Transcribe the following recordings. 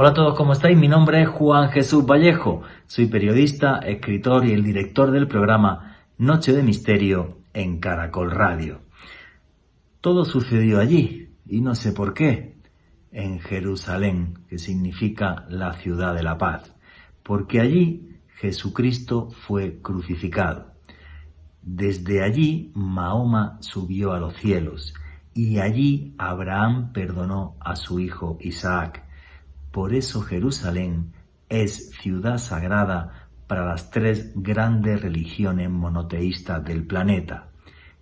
Hola a todos, ¿cómo estáis? Mi nombre es Juan Jesús Vallejo, soy periodista, escritor y el director del programa Noche de Misterio en Caracol Radio. Todo sucedió allí, y no sé por qué, en Jerusalén, que significa la ciudad de la paz, porque allí Jesucristo fue crucificado. Desde allí Mahoma subió a los cielos, y allí Abraham perdonó a su hijo Isaac. Por eso Jerusalén es ciudad sagrada para las tres grandes religiones monoteístas del planeta.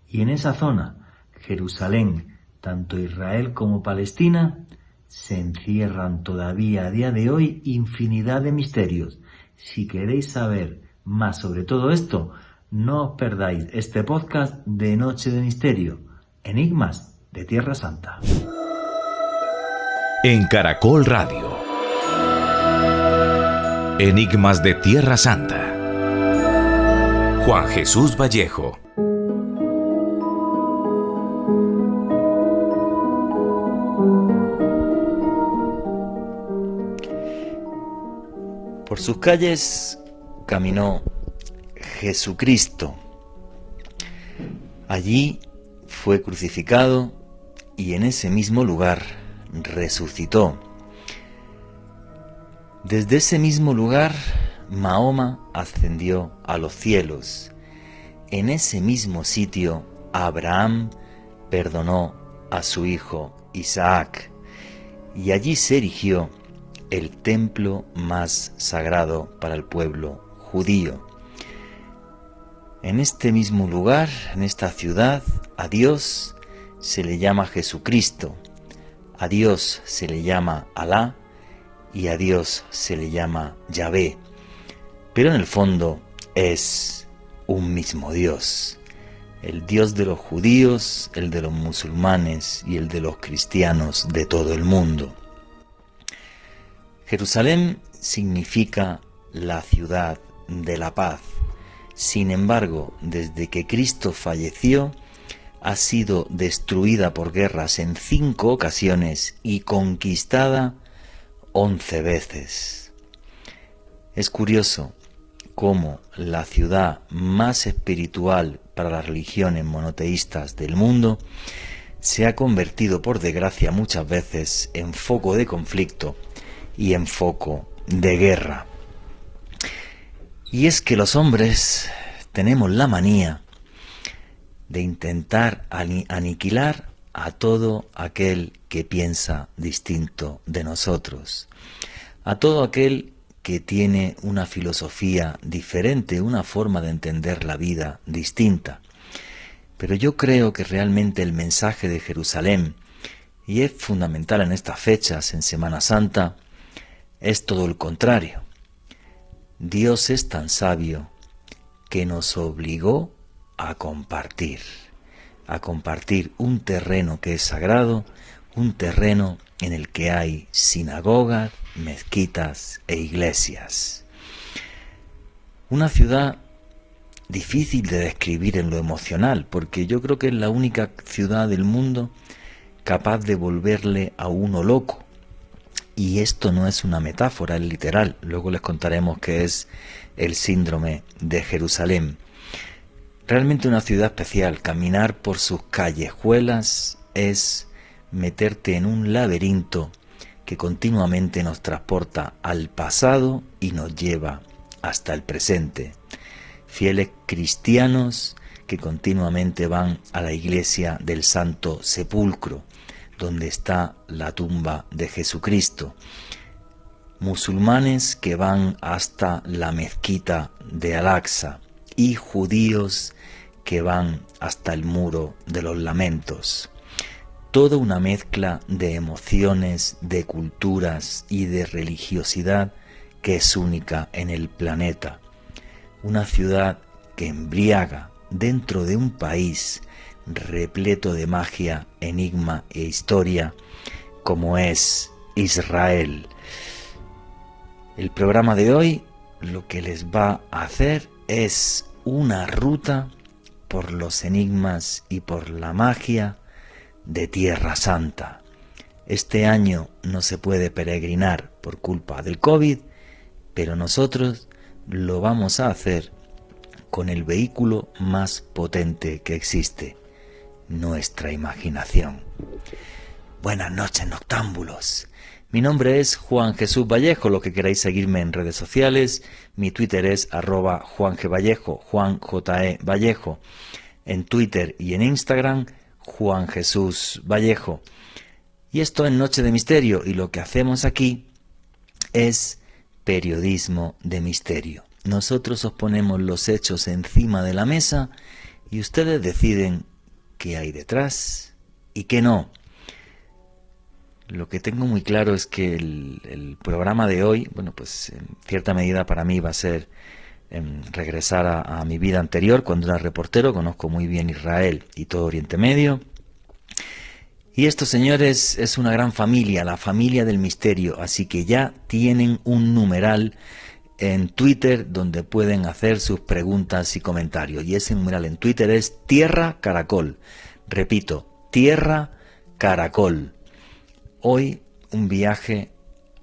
Y en esa zona, Jerusalén, tanto Israel como Palestina, se encierran todavía a día de hoy infinidad de misterios. Si queréis saber más sobre todo esto, no os perdáis este podcast de Noche de Misterio, Enigmas de Tierra Santa. En Caracol Radio, Enigmas de Tierra Santa. Juan Jesús Vallejo. Por sus calles caminó Jesucristo. Allí fue crucificado y en ese mismo lugar resucitó. Desde ese mismo lugar, Mahoma ascendió a los cielos. En ese mismo sitio, Abraham perdonó a su hijo Isaac. Y allí se erigió el templo más sagrado para el pueblo judío. En este mismo lugar, en esta ciudad, a Dios se le llama Jesucristo, a Dios se le llama Alá y a Dios se le llama Yahvé. Pero en el fondo es un mismo Dios, el Dios de los judíos, el de los musulmanes y el de los cristianos de todo el mundo. Jerusalén significa la ciudad de la paz. Sin embargo, desde que Cristo falleció, ha sido destruida por guerras en 5 ocasiones y conquistada 11 veces. Es curioso cómo la ciudad más espiritual para las religiones monoteístas del mundo se ha convertido, por desgracia, muchas veces en foco de conflicto y en foco de guerra. Y es que los hombres tenemos la manía de intentar aniquilar a todo aquel que piensa distinto de nosotros, a todo aquel que tiene una filosofía diferente, una forma de entender la vida distinta. Pero yo creo que realmente el mensaje de Jerusalén, y es fundamental en estas fechas, en Semana Santa, es todo el contrario. Dios es tan sabio que nos obligó a compartir un terreno que es sagrado, un terreno en el que hay sinagogas, mezquitas e iglesias. Una ciudad difícil de describir en lo emocional, porque yo creo que es la única ciudad del mundo capaz de volverle a uno loco. Y esto no es una metáfora, es literal. Luego les contaremos qué es el síndrome de Jerusalén. Realmente una ciudad especial. Caminar por sus callejuelas es meterte en un laberinto que continuamente nos transporta al pasado y nos lleva hasta el presente. Fieles cristianos que continuamente van a la iglesia del Santo Sepulcro, donde está la tumba de Jesucristo. Musulmanes que van hasta la mezquita de Al-Aqsa y judíos que van hasta el muro de los lamentos. Toda una mezcla de emociones, de culturas y de religiosidad que es única en el planeta. Una ciudad que embriaga dentro de un país repleto de magia, enigma e historia, como es Israel. El programa de hoy lo que les va a hacer es una ruta por los enigmas y por la magia de Tierra Santa. Este año no se puede peregrinar por culpa del COVID, pero nosotros lo vamos a hacer con el vehículo más potente que existe, nuestra imaginación. Buenas noches, noctámbulos. Mi nombre es Juan Jesús Vallejo, lo que queráis seguirme en redes sociales. Mi Twitter es @JuanGVallejo, Juan J.E. Vallejo. En Twitter y en Instagram, Juan Jesús Vallejo. Y esto es Noche de Misterio, y lo que hacemos aquí es periodismo de misterio. Nosotros os ponemos los hechos encima de la mesa y ustedes deciden qué hay detrás y qué no. Lo que tengo muy claro es que el programa de hoy, bueno, pues en cierta medida para mí va a ser regresar a mi vida anterior cuando era reportero. Conozco muy bien Israel y todo Oriente Medio. Y estos señores es una gran familia, la familia del misterio, así que ya tienen un numeral en Twitter donde pueden hacer sus preguntas y comentarios. Y ese numeral en Twitter es Tierra Caracol. Repito, Tierra Caracol. Hoy un viaje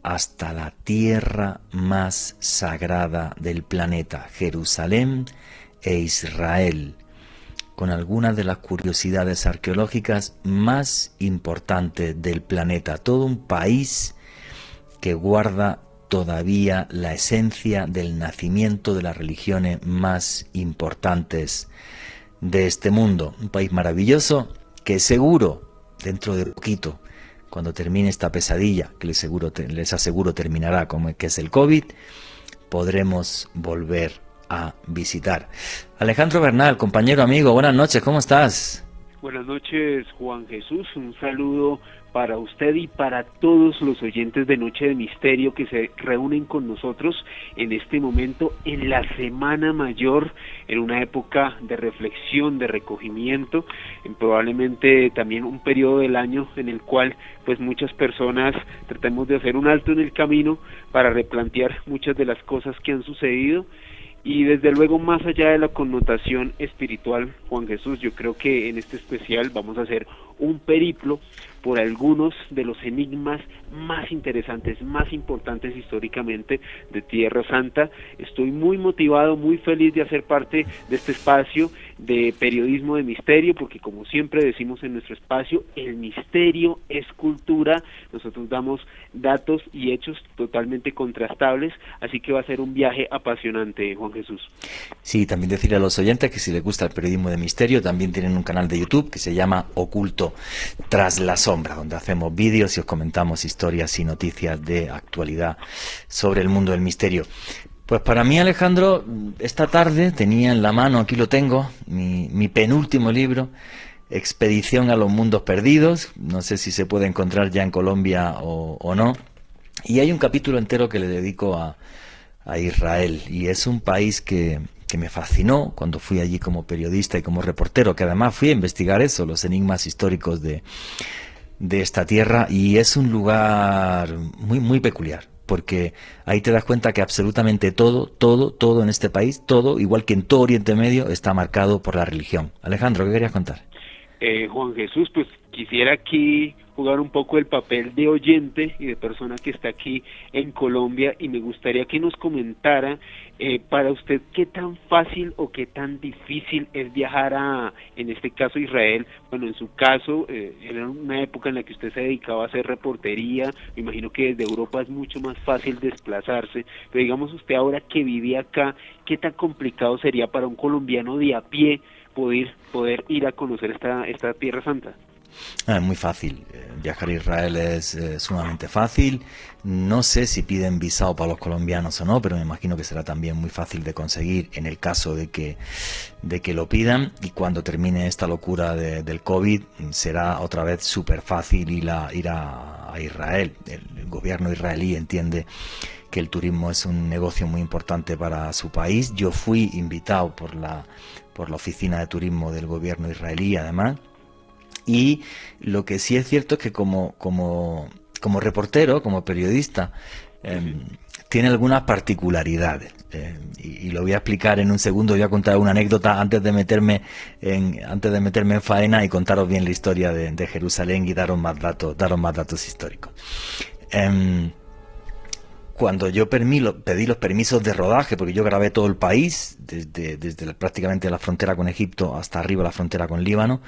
hasta la tierra más sagrada del planeta, Jerusalén e Israel, con algunas de las curiosidades arqueológicas más importantes del planeta. Todo un país que guarda todavía la esencia del nacimiento de las religiones más importantes de este mundo. Un país maravilloso que seguro, dentro de poquito, cuando termine esta pesadilla, que les aseguro terminará, como que es el COVID, podremos volver a visitar. Alejandro Bernal, compañero, amigo, buenas noches, ¿cómo estás? Buenas noches, Juan Jesús, un saludo para usted y para todos los oyentes de Noche de Misterio que se reúnen con nosotros en este momento, en la Semana Mayor, en una época de reflexión, de recogimiento, probablemente también un periodo del año en el cual pues muchas personas tratemos de hacer un alto en el camino para replantear muchas de las cosas que han sucedido. Y desde luego, más allá de la connotación espiritual, Juan Jesús, yo creo que en este especial vamos a hacer un periplo por algunos de los enigmas más interesantes, más importantes históricamente de Tierra Santa. Estoy muy motivado, muy feliz de hacer parte de este espacio de periodismo de misterio, porque como siempre decimos en nuestro espacio, el misterio es cultura. Nosotros damos datos y hechos totalmente contrastables, así que va a ser un viaje apasionante, Juan Jesús. Sí, también decirle a los oyentes que si les gusta el periodismo de misterio, también tienen un canal de YouTube que se llama Oculto Tras la Sombra, donde hacemos vídeos y os comentamos historias y noticias de actualidad sobre el mundo del misterio. Pues para mí, Alejandro, esta tarde tenía en la mano, aquí lo tengo, mi penúltimo libro, Expedición a los Mundos Perdidos. No sé si se puede encontrar ya en Colombia o no. Y hay un capítulo entero que le dedico a Israel, y es un país que me fascinó cuando fui allí como periodista y como reportero, que además fui a investigar eso, los enigmas históricos de esta tierra, y es un lugar muy, muy peculiar, porque ahí te das cuenta que absolutamente todo en este país, todo, igual que en todo Oriente Medio, está marcado por la religión. Alejandro, ¿qué querías contar? Juan Jesús, pues quisiera aquí jugar un poco el papel de oyente y de persona que está aquí en Colombia, y me gustaría que nos comentara para usted qué tan fácil o qué tan difícil es viajar en este caso, Israel. Bueno, en su caso, era una época en la que usted se dedicaba a hacer reportería, me imagino que desde Europa es mucho más fácil desplazarse, pero digamos usted ahora que vive acá, ¿qué tan complicado sería para un colombiano de a pie poder ir a conocer esta Tierra Santa? Muy fácil. Viajar a Israel es sumamente fácil. No sé si piden visado para los colombianos o no, pero me imagino que será también muy fácil de conseguir en el caso de que lo pidan. Y cuando termine esta locura del COVID, será otra vez súper fácil ir a Israel. El gobierno israelí entiende que el turismo es un negocio muy importante para su país. Yo fui invitado por la oficina de turismo del gobierno israelí, además. Y lo que sí es cierto es que como reportero, como periodista, tiene algunas particularidades. Y lo voy a explicar en un segundo. Voy a contar una anécdota antes de meterme en faena y contaros bien la historia de Jerusalén y daros más datos históricos. Cuando yo pedí los permisos de rodaje, porque yo grabé todo el país, desde prácticamente la frontera con Egipto hasta arriba la frontera con Líbano,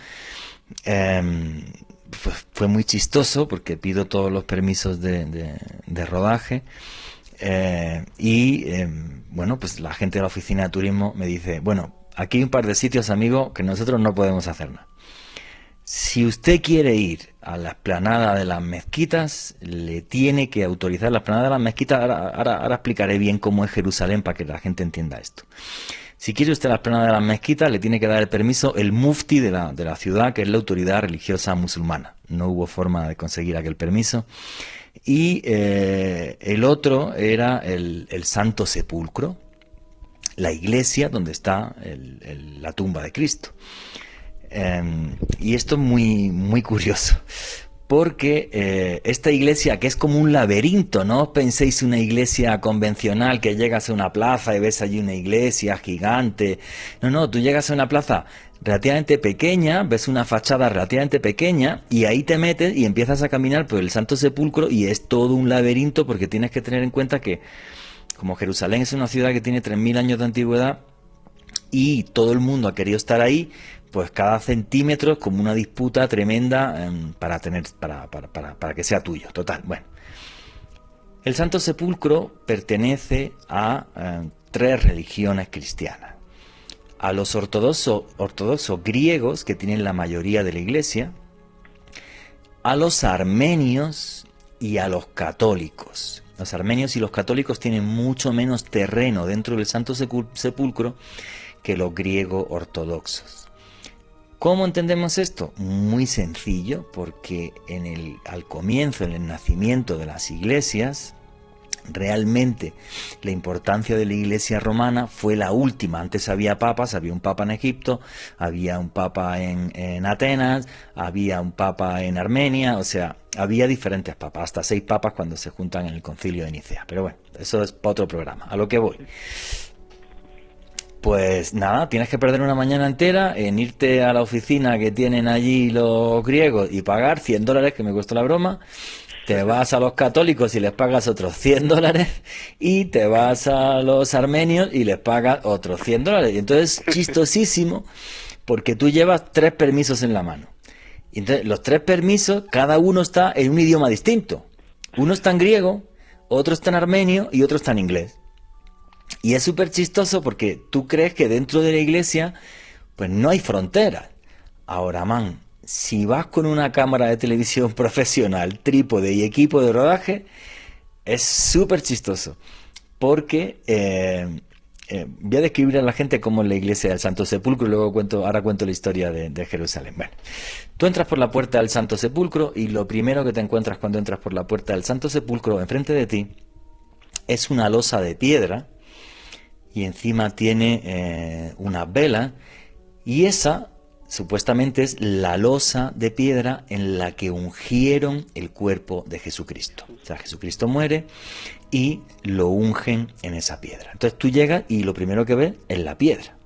fue muy chistoso porque pido todos los permisos de rodaje. Bueno, pues la gente de la oficina de turismo me dice, bueno, aquí hay un par de sitios, amigo, que nosotros no podemos hacer nada. Si usted quiere ir a la explanada de las mezquitas, le tiene que autorizar la explanada de las mezquitas. Ahora explicaré bien cómo es Jerusalén para que la gente entienda esto. Si quiere usted la explanada de las mezquitas, le tiene que dar el permiso el mufti de la ciudad, que es la autoridad religiosa musulmana. No hubo forma de conseguir aquel permiso. Y el otro era el Santo Sepulcro, la iglesia donde está la tumba de Cristo. Y esto es muy, muy curioso, porque esta iglesia, que es como un laberinto, no os penséis una iglesia convencional que llegas a una plaza y ves allí una iglesia gigante. No, tú llegas a una plaza relativamente pequeña, ves una fachada relativamente pequeña y ahí te metes y empiezas a caminar por el Santo Sepulcro y es todo un laberinto, porque tienes que tener en cuenta que como Jerusalén es una ciudad que tiene 3000 años de antigüedad y todo el mundo ha querido estar ahí, pues cada centímetro es como una disputa tremenda para que sea tuyo. Total, bueno. El Santo Sepulcro pertenece a 3 religiones cristianas. A los ortodoxos griegos, que tienen la mayoría de la iglesia, a los armenios y a los católicos. Los armenios y los católicos tienen mucho menos terreno dentro del Santo Sepulcro que los griegos ortodoxos. ¿Cómo entendemos esto? Muy sencillo, porque al comienzo, en el nacimiento de las iglesias, realmente la importancia de la iglesia romana fue la última. Antes había papas, había un papa en Egipto, había un papa en Atenas, había un papa en Armenia, o sea, había diferentes papas, hasta 6 papas cuando se juntan en el concilio de Nicea. Pero bueno, eso es para otro programa. A lo que voy. Pues nada, tienes que perder una mañana entera en irte a la oficina que tienen allí los griegos y pagar $100, que me costó la broma. Te vas a los católicos y les pagas otros $100 y te vas a los armenios y les pagas otros $100. Y entonces, chistosísimo, porque tú llevas 3 permisos en la mano. Y entonces, los 3 permisos, cada uno está en un idioma distinto. Uno está en griego, otro está en armenio y otro está en inglés. Y es súper chistoso porque tú crees que dentro de la iglesia pues no hay fronteras. Ahora, man, si vas con una cámara de televisión profesional, trípode y equipo de rodaje, es súper chistoso. Porque voy a describir a la gente cómo es la iglesia del Santo Sepulcro y luego ahora cuento la historia de Jerusalén. Bueno, tú entras por la puerta del Santo Sepulcro y lo primero que te encuentras cuando entras por la puerta del Santo Sepulcro, enfrente de ti, es una losa de piedra y encima tiene una vela, y esa supuestamente es la losa de piedra en la que ungieron el cuerpo de Jesucristo. O sea, Jesucristo muere y lo ungen en esa piedra. Entonces tú llegas y lo primero que ves es la piedra.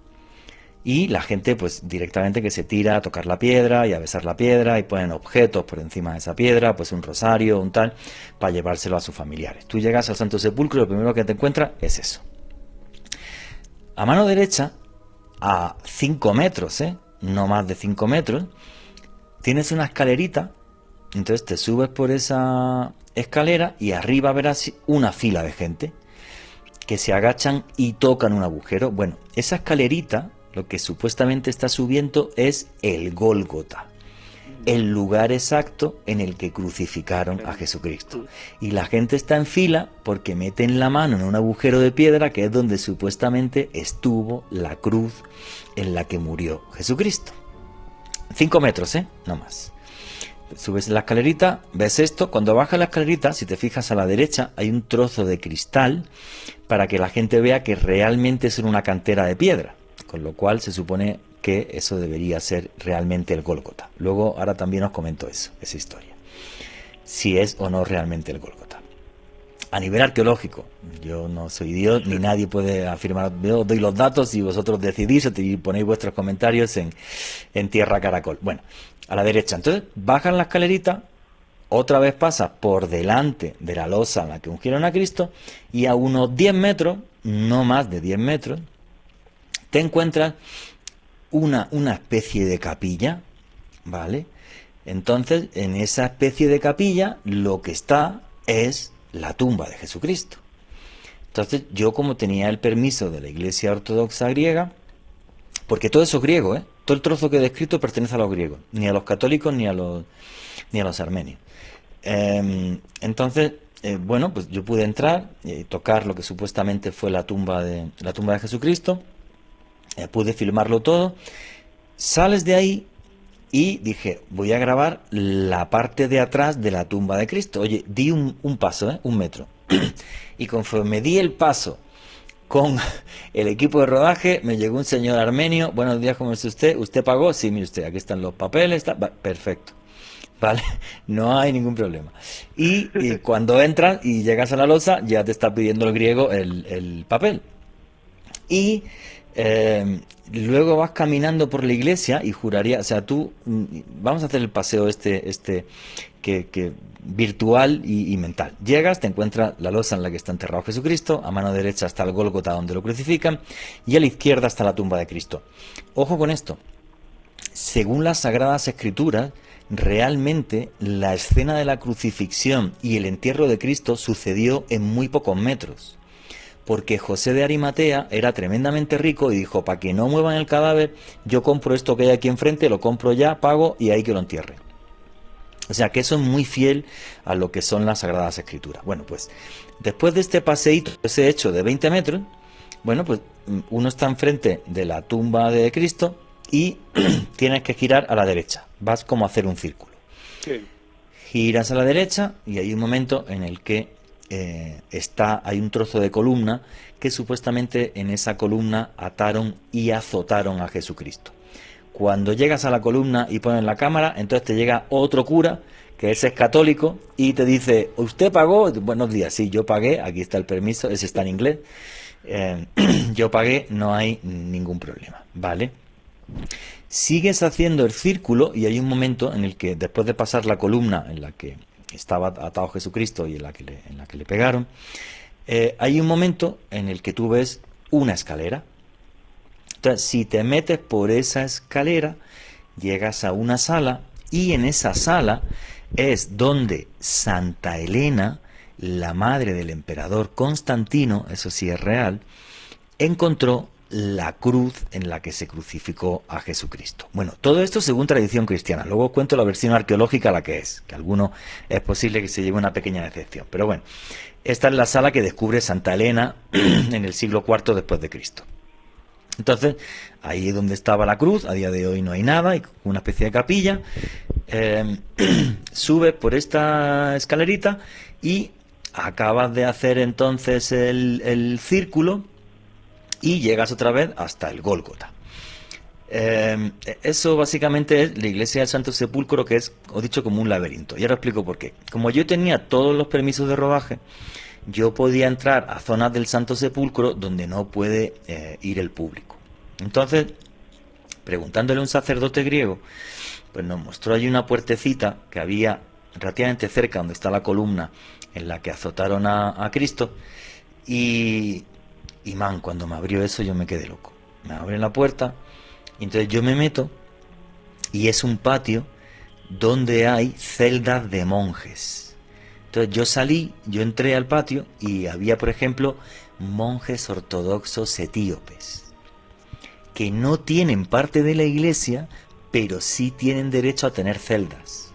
Y la gente pues directamente que se tira a tocar la piedra y a besar la piedra y ponen objetos por encima de esa piedra, pues un rosario, un tal, para llevárselo a sus familiares. Tú llegas al Santo Sepulcro y lo primero que te encuentras es eso. A mano derecha, a 5 metros, no más de 5 metros, tienes una escalerita. Entonces te subes por esa escalera y arriba verás una fila de gente que se agachan y tocan un agujero. Bueno, esa escalerita, lo que supuestamente está subiendo es el Gólgota, el lugar exacto en el que crucificaron a Jesucristo. Y la gente está en fila porque meten la mano en un agujero de piedra que es donde supuestamente estuvo la cruz en la que murió Jesucristo. 5 metros, no más. Subes la escalerita, ves esto. Cuando bajas la escalerita, si te fijas a la derecha, hay un trozo de cristal para que la gente vea que realmente es una cantera de piedra, con lo cual se supone que eso debería ser realmente el Gólgota. Luego, ahora también os comento esa historia, si es o no realmente el Gólgota. a nivel arqueológico. Yo no soy Dios, ni nadie puede afirmar. Yo doy los datos y vosotros decidís y ponéis vuestros comentarios en Tierra Caracol. Bueno, a la derecha. Entonces, bajan la escalerita, otra vez pasas por delante de la losa en la que ungieron a Cristo, y a unos 10 metros, no más de 10 metros, te encuentras una especie de capilla, ¿vale? Entonces, en esa especie de capilla, lo que está es la tumba de Jesucristo. Entonces, yo, como tenía el permiso de la Iglesia Ortodoxa griega, porque todo eso es griego, todo el trozo que he descrito pertenece a los griegos, ni a los católicos ni a los armenios. Entonces, bueno, pues yo pude entrar y tocar lo que supuestamente fue la tumba de Jesucristo, pude filmarlo todo. Sales de ahí y dije, voy a grabar la parte de atrás de la tumba de Cristo. Oye, di un paso, 1 metro. Y conforme di el paso con el equipo de rodaje, me llegó un señor armenio. Buenos días, ¿cómo es usted? ¿Usted pagó? Sí, mire usted, aquí están los papeles. Perfecto. Vale, no hay ningún problema. Y cuando entras y llegas a la losa, ya te está pidiendo el griego el papel. Y luego vas caminando por la iglesia y juraría, o sea, vamos a hacer el paseo que virtual y mental. Llegas, te encuentras la losa en la que está enterrado Jesucristo, a mano derecha está el Gólgota donde lo crucifican, y a la izquierda está la tumba de Cristo. Ojo con esto, según las Sagradas Escrituras, realmente la escena de la crucifixión y el entierro de Cristo sucedió en muy pocos metros, porque José de Arimatea era tremendamente rico y dijo, para que no muevan el cadáver, yo compro esto que hay aquí enfrente, lo compro ya, pago y ahí que lo entierre. O sea que eso es muy fiel a lo que son las Sagradas Escrituras. Bueno, pues después de este paseíto, ese hecho de 20 metros, bueno, pues uno está enfrente de la tumba de Cristo y tienes que girar a la derecha. Vas como a hacer un círculo. Sí. Giras a la derecha y hay un momento en el que hay un trozo de columna que supuestamente en esa columna ataron y azotaron a Jesucristo. Cuando llegas a la columna y pones la cámara, entonces te llega otro cura, que ese es católico, y te dice, ¿usted pagó? Buenos días, sí, yo pagué, aquí está el permiso, ese está en inglés, yo pagué, no hay ningún problema, ¿vale? Sigues haciendo el círculo y hay un momento en el que, después de pasar la columna en la que estaba atado Jesucristo y en la que le pegaron, hay un momento en el que tú ves una escalera. Entonces, si te metes por esa escalera, llegas a una sala y en esa sala es donde Santa Elena, la madre del emperador Constantino, eso sí es real, encontró la cruz en la que se crucificó a Jesucristo. Bueno, todo esto según tradición cristiana. Luego os cuento la versión arqueológica la que es, que alguno es posible que se lleve una pequeña decepción. Pero bueno, esta es la sala que descubre Santa Elena en el siglo IV después de Cristo. Entonces, ahí es donde estaba la cruz, a día de hoy no hay nada, hay una especie de capilla, subes por esta escalerita y acabas de hacer entonces el círculo y llegas otra vez hasta el Gólgota. Eso básicamente es la iglesia del Santo Sepulcro, que es, os he dicho, como un laberinto. Y ahora explico por qué. Como yo tenía todos los permisos de rodaje, yo podía entrar a zonas del Santo Sepulcro donde no puede ir el público. Entonces, preguntándole a un sacerdote griego, pues nos mostró allí una puertecita que había relativamente cerca donde está la columna en la que azotaron a Cristo. Y cuando me abrió eso yo me quedé loco. Me abren la puerta y entonces yo me meto y es un patio donde hay celdas de monjes. Entonces yo entré al patio y había, por ejemplo, monjes ortodoxos etíopes que no tienen parte de la iglesia, pero sí tienen derecho a tener celdas.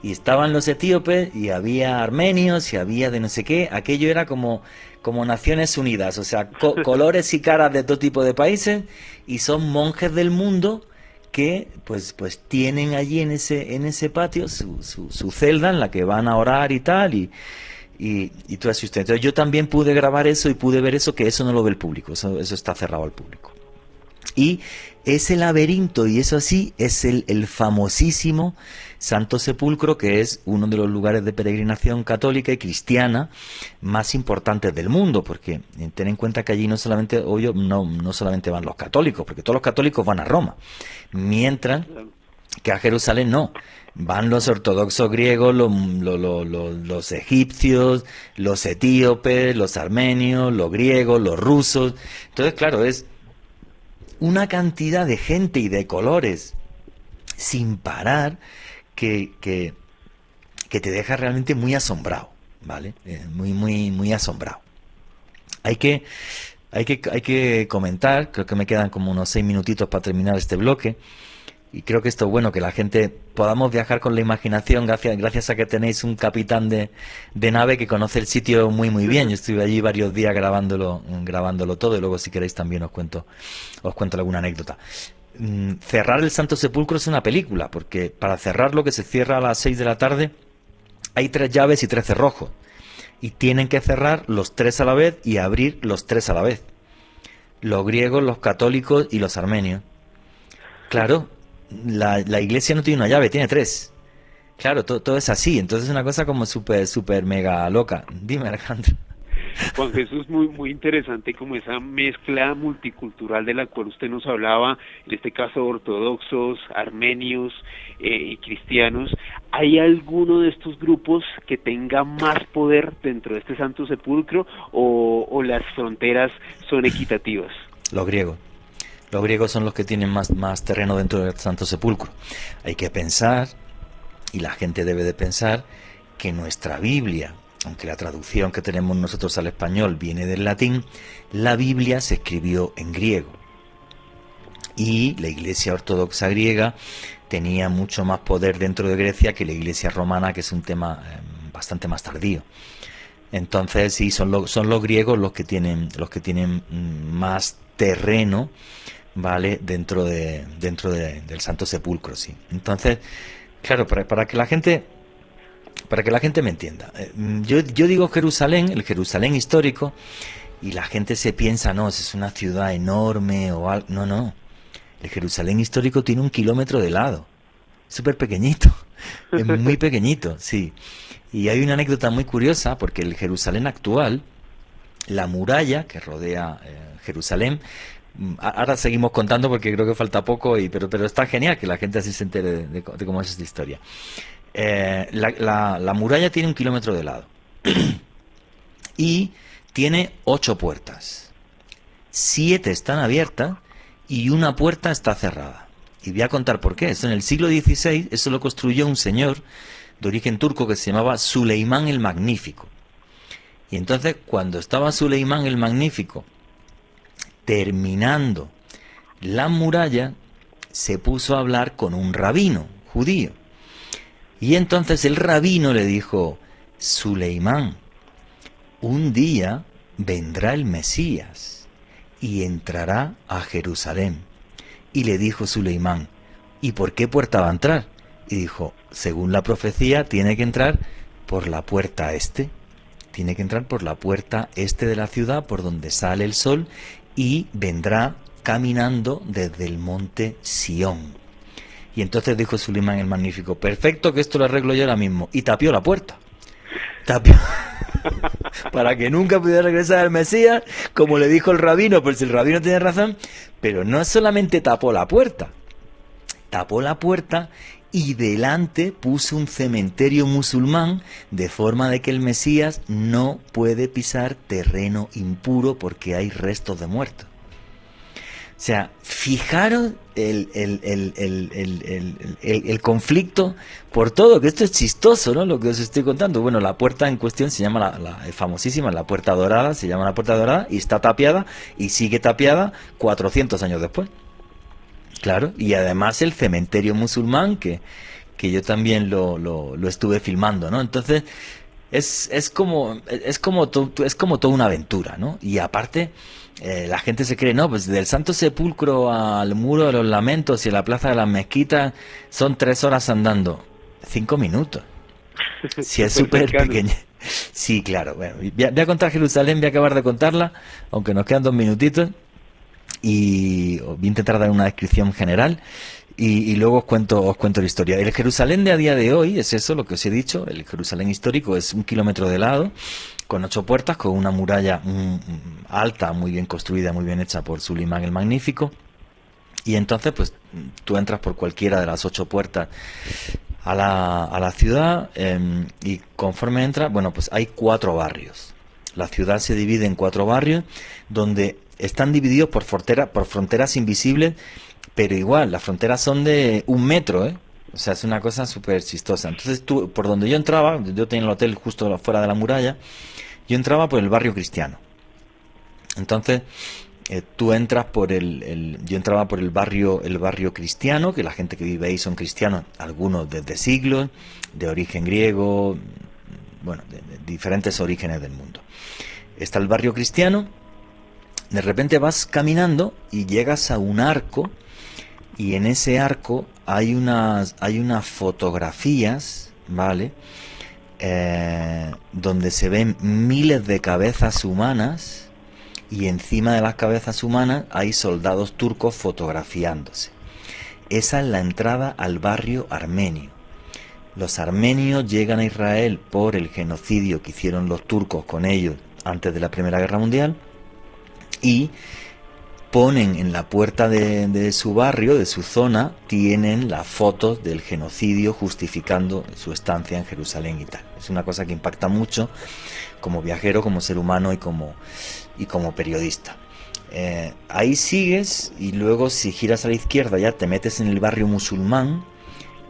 Y estaban los etíopes y había armenios y había de no sé qué. Aquello era como Naciones Unidas, o sea, colores y caras de todo tipo de países, y son monjes del mundo que pues tienen allí en ese patio su celda en la que van a orar y tal, y todo eso. Entonces yo también pude grabar eso y pude ver eso, que eso no lo ve el público, eso está cerrado al público. Y ese laberinto, y eso sí, es el famosísimo Santo Sepulcro, que es uno de los lugares de peregrinación católica y cristiana más importantes del mundo, porque ten en cuenta que allí no solamente, obvio, no solamente van los católicos, porque todos los católicos van a Roma, mientras que a Jerusalén no. Van los ortodoxos griegos, los egipcios, los etíopes, los armenios, los griegos, los rusos. Entonces, claro, es una cantidad de gente y de colores sin parar que te deja realmente muy asombrado, ¿vale? Muy asombrado. Hay que comentar, creo que me quedan como unos 6 minutitos para terminar este bloque. Y creo que esto es bueno, que la gente podamos viajar con la imaginación gracias a que tenéis un capitán de nave que conoce el sitio muy bien. Yo estuve allí varios días grabándolo todo, y luego si queréis también os cuento alguna anécdota. Cerrar el Santo Sepulcro es una película, porque para cerrarlo, que se cierra a las 6 de la tarde, hay 3 llaves y 3 cerrojos. Y tienen que cerrar los 3 a la vez y abrir los 3 a la vez. Los griegos, los católicos y los armenios. Claro. La iglesia no tiene una llave, tiene 3. Claro, todo es así. Entonces es una cosa como súper mega loca. Dime, Alejandro. Juan Jesús, muy interesante como esa mezcla multicultural de la cual usted nos hablaba, en este caso ortodoxos, armenios y cristianos. ¿Hay alguno de estos grupos que tenga más poder dentro de este Santo Sepulcro o las fronteras son equitativas? Los griegos. Los griegos son los que tienen más terreno dentro del Santo Sepulcro. Hay que pensar, y la gente debe de pensar, que nuestra Biblia, aunque la traducción que tenemos nosotros al español viene del latín, la Biblia se escribió en griego. Y la Iglesia Ortodoxa griega tenía mucho más poder dentro de Grecia que la Iglesia romana, que es un tema bastante más tardío. Entonces sí, son los griegos los que tienen más terreno, ¿vale? dentro del Santo Sepulcro, sí. Entonces, claro, para que la gente me entienda, yo digo Jerusalén, el Jerusalén histórico, y la gente se piensa, no, es una ciudad enorme o algo. No. El Jerusalén histórico tiene 1 kilómetro de lado, súper pequeñito, es muy pequeñito, sí. Y hay una anécdota muy curiosa, porque el Jerusalén actual, la muralla que rodea Jerusalén, ahora seguimos contando porque creo que falta poco, pero está genial que la gente así se entere de cómo es esta historia. La muralla tiene 1 kilómetro de lado y tiene 8 puertas. 7 están abiertas y una puerta está cerrada. Y voy a contar por qué. Eso en el siglo XVI, eso lo construyó un señor de origen turco que se llamaba Suleimán el Magnífico. Y entonces, cuando estaba Suleimán el Magnífico terminando la muralla, se puso a hablar con un rabino judío. Y entonces el rabino le dijo: Suleimán, un día vendrá el Mesías y entrará a Jerusalén. Y le dijo Suleimán: ¿y por qué puerta va a entrar? Y dijo: según la profecía, tiene que entrar por la puerta este. Tiene que entrar por la puerta este de la ciudad, por donde sale el sol, y vendrá caminando desde el monte Sión. Y entonces dijo Suleimán el Magnífico: perfecto, que esto lo arreglo yo ahora mismo. Y tapió la puerta. Tapió para que nunca pudiera regresar el Mesías, como le dijo el rabino, pues el rabino tiene razón. Pero no solamente tapó la puerta y delante puso un cementerio musulmán, de forma de que el Mesías no puede pisar terreno impuro porque hay restos de muertos. O sea, fijaros el conflicto por todo, que esto es chistoso, ¿no? Lo que os estoy contando. Bueno, la puerta en cuestión se llama la famosísima, la Puerta Dorada, se llama la Puerta Dorada, y está tapiada, y sigue tapiada 400 años después. Claro, y además el cementerio musulmán, que yo también lo estuve filmando, ¿no? Entonces, es como toda una aventura, ¿no? Y aparte, la gente se cree, no, pues del Santo Sepulcro al Muro de los Lamentos y a la Plaza de las Mezquitas son 3 horas andando. 5 minutos. Si es súper pequeña. Sí, claro. Bueno, voy a contar Jerusalén, voy a acabar de contarla, aunque nos quedan 2 minutitos. y voy a intentar dar una descripción general y luego os cuento la historia. El Jerusalén de a día de hoy es eso, lo que os he dicho. El Jerusalén histórico es 1 kilómetro de lado, con 8 puertas, con una muralla alta, muy bien construida, muy bien hecha por Sulimán el Magnífico. Y entonces, pues, tú entras por cualquiera de las 8 puertas a la ciudad, y conforme entras, bueno, pues hay 4 barrios. La ciudad se divide en 4 barrios, donde están divididos por fronteras invisibles, pero igual, las fronteras son de 1 metro, ¿eh? O sea, es una cosa súper chistosa. Entonces tú, por donde yo entraba, yo tenía el hotel justo fuera de la muralla, yo entraba por el barrio cristiano. Entonces, tú entras por yo entraba por el barrio cristiano, que la gente que vive ahí son cristianos, algunos desde siglos, de origen griego, bueno, de diferentes orígenes del mundo. Está el barrio cristiano, de repente vas caminando y llegas a un arco, y en ese arco hay unas fotografías, ¿vale? Donde se ven miles de cabezas humanas, y encima de las cabezas humanas hay soldados turcos fotografiándose. Esa es la entrada al barrio armenio. Los armenios llegan a Israel por el genocidio que hicieron los turcos con ellos antes de la Primera Guerra Mundial, y ponen en la puerta de su barrio, de su zona, tienen las fotos del genocidio justificando su estancia en Jerusalén y tal. Es una cosa que impacta mucho como viajero, como ser humano y como periodista. Ahí sigues, y luego si giras a la izquierda ya te metes en el barrio musulmán,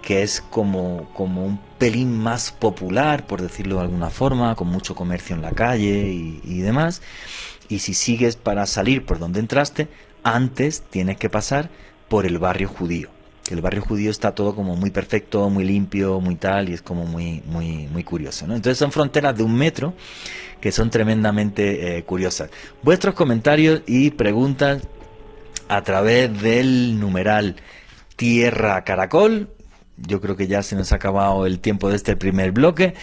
que es como un pelín más popular, por decirlo de alguna forma, con mucho comercio en la calle y demás. Y si sigues para salir por donde entraste, antes tienes que pasar por el barrio judío. El barrio judío está todo como muy perfecto, muy limpio, muy tal, y es como muy curioso, ¿no? Entonces son fronteras de 1 metro que son tremendamente curiosas. Vuestros comentarios y preguntas a través del numeral Tierra Caracol. Yo creo que ya se nos ha acabado el tiempo de este primer bloque.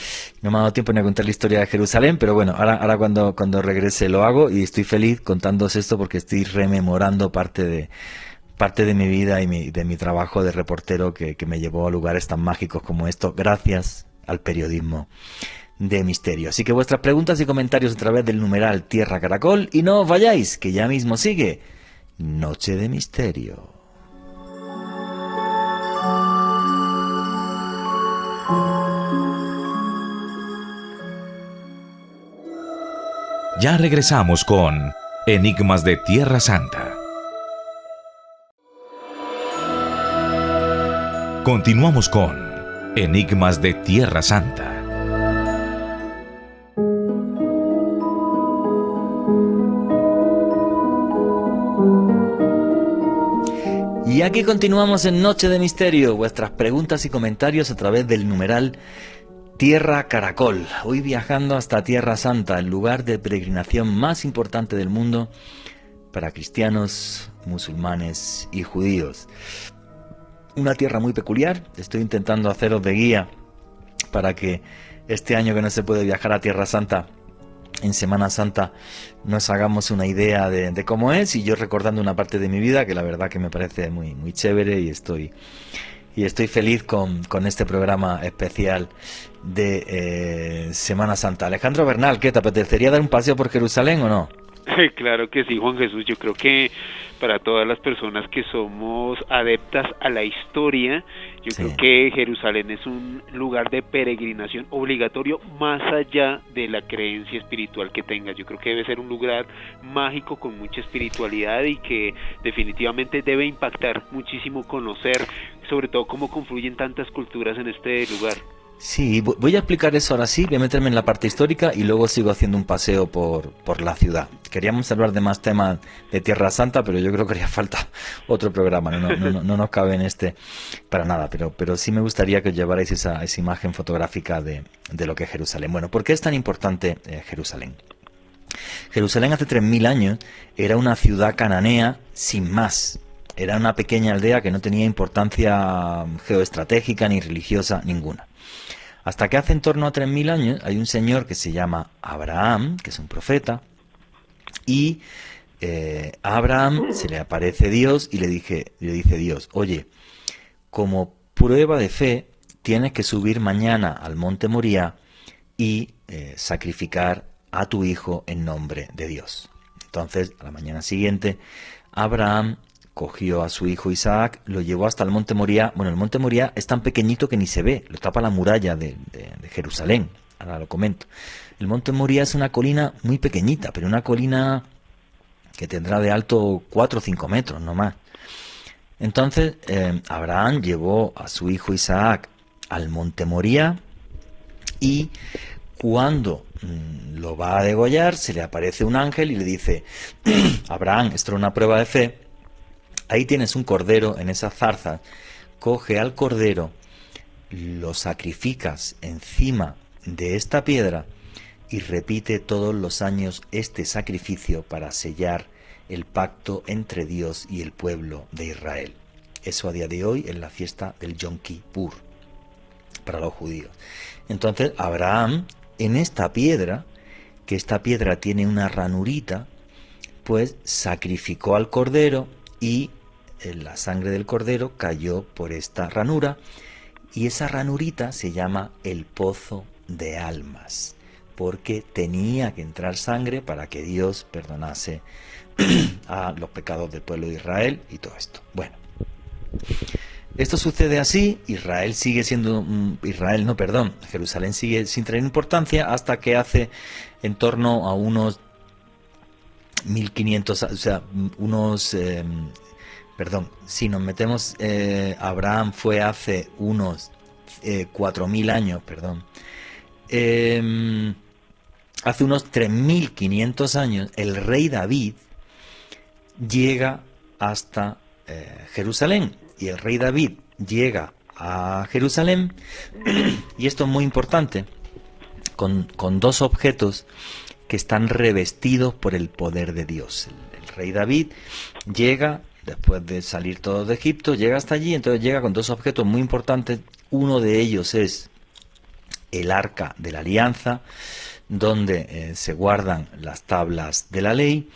No me ha dado tiempo ni a contar la historia de Jerusalén, pero bueno, ahora cuando regrese lo hago, y estoy feliz contándoos esto porque estoy rememorando parte de mi vida y de mi trabajo de reportero que me llevó a lugares tan mágicos como esto, gracias al periodismo de misterio. Así que vuestras preguntas y comentarios a través del numeral Tierra Caracol, y no os vayáis, que ya mismo sigue Noche de Misterio. Ya regresamos con Enigmas de Tierra Santa. Continuamos con Enigmas de Tierra Santa. Y aquí continuamos en Noche de Misterio. Vuestras preguntas y comentarios a través del numeral Tierra Caracol. Hoy viajando hasta Tierra Santa, el lugar de peregrinación más importante del mundo para cristianos, musulmanes y judíos. Una tierra muy peculiar. Estoy intentando haceros de guía para que este año que no se puede viajar a Tierra Santa, en Semana Santa, nos hagamos una idea de cómo es, y yo recordando una parte de mi vida que la verdad que me parece muy chévere, y estoy feliz con este programa especial de Semana Santa. Alejandro Bernal, ¿qué te apetecería dar un paseo por Jerusalén o no? Claro que sí, Juan Jesús. Yo creo que para todas las personas que somos adeptas a la historia, yo creo que Jerusalén es un lugar de peregrinación obligatorio, más allá de la creencia espiritual que tengas. Yo creo que debe ser un lugar mágico con mucha espiritualidad, y que definitivamente debe impactar muchísimo conocer, sobre todo cómo confluyen tantas culturas en este lugar. Sí, voy a explicar eso ahora sí, voy a meterme en la parte histórica y luego sigo haciendo un paseo por la ciudad. Queríamos hablar de más temas de Tierra Santa, pero yo creo que haría falta otro programa, no nos cabe en este para nada, pero sí me gustaría que os llevarais esa imagen fotográfica de lo que es Jerusalén. Bueno, ¿por qué es tan importante Jerusalén? Jerusalén hace 3000 años era una ciudad cananea sin más. Era una pequeña aldea que no tenía importancia geoestratégica ni religiosa ninguna. Hasta que hace en torno a 3000 años hay un señor que se llama Abraham, que es un profeta, y a Abraham se le aparece Dios y le dice Dios, oye, como prueba de fe, tienes que subir mañana al monte Moriah y sacrificar a tu hijo en nombre de Dios. Entonces, a la mañana siguiente, Abraham cogió a su hijo Isaac, lo llevó hasta el monte Moriah. Bueno, el monte Moriah es tan pequeñito que ni se ve, lo tapa la muralla de Jerusalén. Ahora lo comento. El monte Moriah es una colina muy pequeñita, pero una colina que tendrá de alto 4 o 5 metros, no más. Entonces, Abraham llevó a su hijo Isaac al monte Moriah y cuando lo va a degollar, se le aparece un ángel y le dice, Abraham, esto es una prueba de fe, ahí tienes un cordero en esa zarza, coge al cordero, lo sacrificas encima de esta piedra y repite todos los años este sacrificio para sellar el pacto entre Dios y el pueblo de Israel. Eso a día de hoy es la fiesta del Yom Kippur para los judíos. Entonces Abraham, en esta piedra, que esta piedra tiene una ranurita, pues sacrificó al cordero y la sangre del cordero cayó por esta ranura y esa ranurita se llama el pozo de almas, porque tenía que entrar sangre para que Dios perdonase a los pecados del pueblo de Israel y todo esto. Bueno, esto sucede así, Jerusalén sigue sin tener importancia hasta que hace en torno a unos 1500, o sea, si nos metemos, Abraham fue hace unos 4000 años, hace unos 3500 años, el rey David llega hasta Jerusalén. Y el rey David llega a Jerusalén, y esto es muy importante, con dos objetos que están revestidos por el poder de Dios. El rey David llega, después de salir todos de Egipto, llega hasta allí, entonces llega con dos objetos muy importantes. Uno de ellos es el Arca de la Alianza, donde se guardan las tablas de la ley,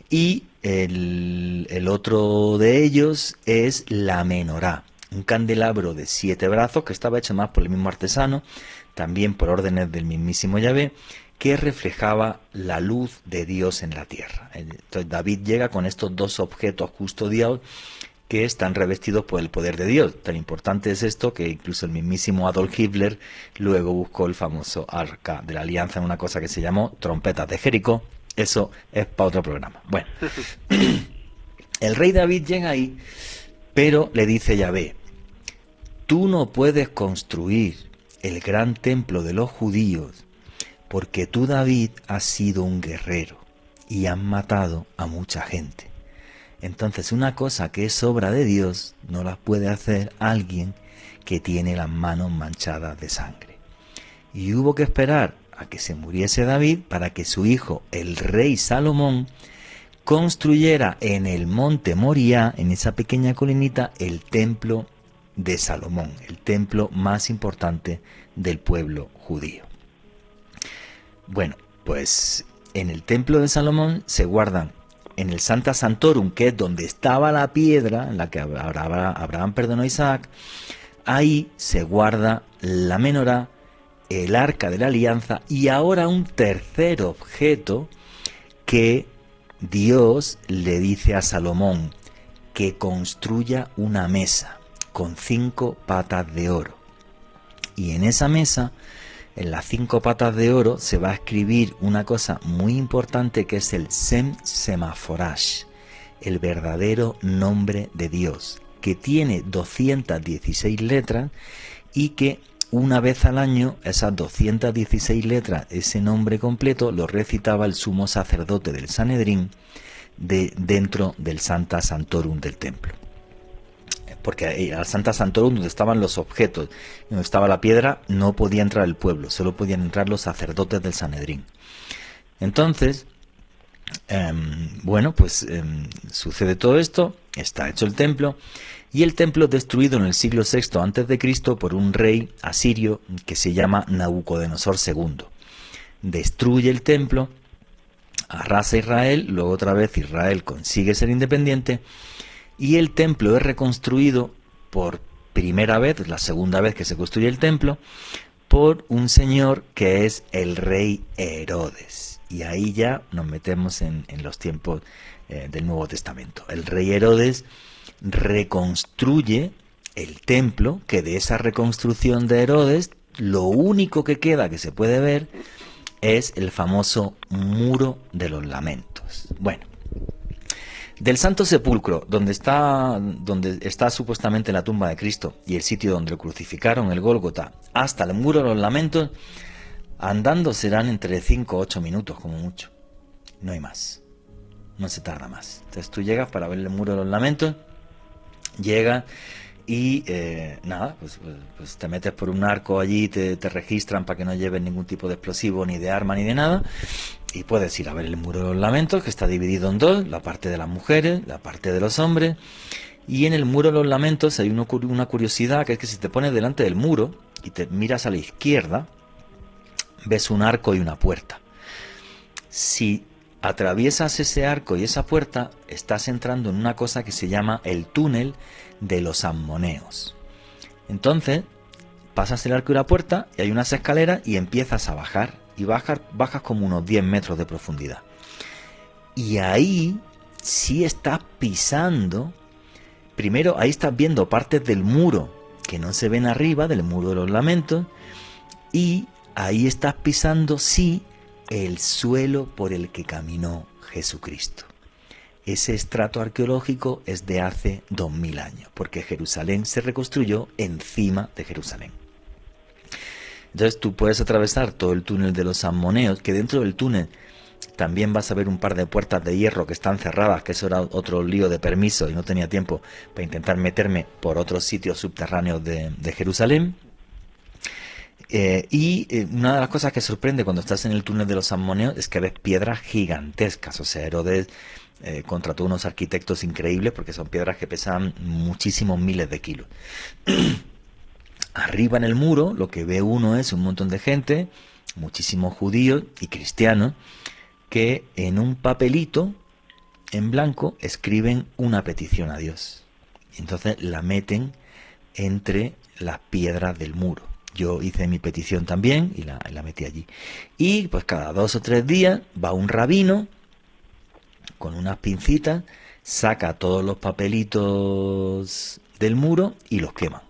y el otro de ellos es la menorá, un candelabro de 7 brazos que estaba hecho más por el mismo artesano, también por órdenes del mismísimo Yahvé, que reflejaba la luz de Dios en la tierra. Entonces David llega con estos dos objetos custodiados que están revestidos por el poder de Dios. Tan importante es esto que incluso el mismísimo Adolf Hitler luego buscó el famoso Arca de la Alianza en una cosa que se llamó trompetas de Jericó. Eso es para otro programa. Bueno, el rey David llega ahí, pero le dice Yahvé, tú no puedes construir el gran templo de los judíos porque tú, David, has sido un guerrero y has matado a mucha gente. Entonces una cosa que es obra de Dios no la puede hacer alguien que tiene las manos manchadas de sangre. Y hubo que esperar a que se muriese David para que su hijo, el rey Salomón, construyera en el monte Moriah, en esa pequeña colinita, el templo de Salomón, el templo más importante del pueblo judío. Bueno, pues en el templo de Salomón se guardan, en el Sancta Sanctorum, que es donde estaba la piedra en la que Abraham perdonó a Isaac, ahí se guarda la menorá, el Arca de la Alianza y ahora un tercer objeto que Dios le dice a Salomón, que construya una mesa con 5 patas de oro. Y en esa mesa, en las 5 patas de oro, se va a escribir una cosa muy importante que es el Sem Semaforash, el verdadero nombre de Dios, que tiene 216 letras y que una vez al año, esas 216 letras, ese nombre completo, lo recitaba el sumo sacerdote del Sanedrín dentro del Sancta Sanctorum del templo. Porque al Sancta Sanctorum, donde estaban los objetos, donde estaba la piedra, no podía entrar el pueblo, solo podían entrar los sacerdotes del Sanedrín. Entonces, sucede todo esto, está hecho el templo, y el templo es destruido en el siglo VI a.C. por un rey asirio que se llama Nabucodonosor II. Destruye el templo, arrasa Israel, luego otra vez Israel consigue ser independiente y el templo es reconstruido por primera vez, la segunda vez que se construye el templo, por un señor que es el rey Herodes. Y ahí ya nos metemos en los tiempos del Nuevo Testamento. El rey Herodes reconstruye el templo, que de esa reconstrucción de Herodes, lo único que queda que se puede ver es el famoso Muro de los Lamentos. Bueno, del Santo Sepulcro, donde está supuestamente la tumba de Cristo y el sitio donde lo crucificaron, el Gólgota, hasta el Muro de los Lamentos, andando serán entre 5 o 8 minutos como mucho. No hay más. No se tarda más. Entonces tú llegas para ver el Muro de los Lamentos, llegas y nada, pues te metes por un arco allí, te registran para que no lleves ningún tipo de explosivo, ni de arma, ni de nada, y puedes ir a ver el Muro de los Lamentos, que está dividido en dos, la parte de las mujeres, la parte de los hombres, y en el Muro de los Lamentos hay una curiosidad, que es que si te pones delante del muro y te miras a la izquierda, ves un arco y una puerta. Si atraviesas ese arco y esa puerta, estás entrando en una cosa que se llama el túnel de los ammoneos. Entonces, pasas el arco y la puerta y hay unas escaleras y empiezas a bajar. Y bajas como unos 10 metros de profundidad. Y ahí sí estás pisando. Primero, ahí estás viendo partes del muro que no se ven arriba, del Muro de los Lamentos. Y ahí estás pisando, sí, el suelo por el que caminó Jesucristo. Ese estrato arqueológico es de hace 2000 años, porque Jerusalén se reconstruyó encima de Jerusalén. Entonces tú puedes atravesar todo el túnel de los ammoneos, que dentro del túnel también vas a ver un par de puertas de hierro que están cerradas, que eso era otro lío de permiso y no tenía tiempo para intentar meterme por otros sitios subterráneos de Jerusalén. Una de las cosas que sorprende cuando estás en el túnel de los ammoneos es que ves piedras gigantescas. O sea, Herodes contrató unos arquitectos increíbles porque son piedras que pesan muchísimos miles de kilos. Arriba en el muro lo que ve uno es un montón de gente, muchísimos judíos y cristianos, que en un papelito en blanco escriben una petición a Dios. Y entonces la meten entre las piedras del muro. Yo hice mi petición también y la metí allí. Y pues cada 2 o 3 días va un rabino con unas pincitas, saca todos los papelitos del muro y los quema.